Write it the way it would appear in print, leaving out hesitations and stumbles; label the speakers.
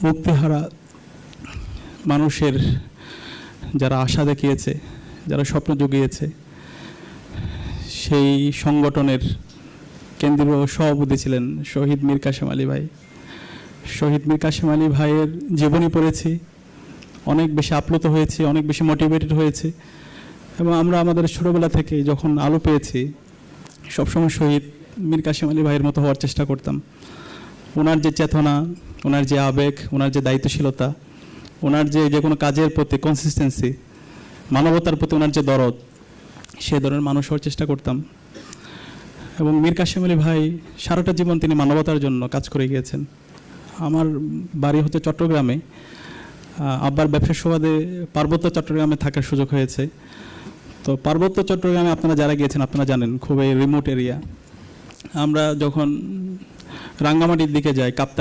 Speaker 1: মুক্তিহারা মানুষের যারা আশা দেখিয়েছে, যারা স্বপ্ন জুগিয়েছে, সেই সংগঠনের কেন্দ্রীয় সভাপতি ছিলেন শহীদ মীর কাসেম আলী ভাই। শহীদ মীর কাসেম আলী ভাইয়ের জীবনী পড়েছি, অনেক বেশি আপ্লুত হয়েছি, অনেক বেশি মোটিভেটেড হয়েছি। এবং আমরা আমাদের ছোটোবেলা থেকে যখন আলো পেয়েছি, সবসময় শহীদ মীর কাসেম আলী ভাইয়ের মতো হওয়ার চেষ্টা করতাম। ওনার যে চেতনা, ওনার যে আবেগ, ওনার যে দায়িত্বশীলতা, ওনার যে কোনো কাজের প্রতি কনসিস্টেন্সি, মানবতার প্রতি ওনার যে দরদ, সে ধরনের মানুষ হওয়ার চেষ্টা করতাম। এবং মীর কাসেম আলী ভাই সারাটা জীবন তিনি মানবতার জন্য কাজ করে গিয়েছেন। আমার বাড়ি হচ্ছে চট্টগ্রামে, আব্বার ব্যবসার সুবাদে পার্বত্য চট্টগ্রামে থাকার সুযোগ হয়েছে। তো পার্বত্য চট্টগ্রামে আপনারা যারা গিয়েছেন আপনারা জানেন, খুবই রিমোট এরিয়া। আমরা যখন রাঙ্গামাটির দিকে যাই, কাপ্তাই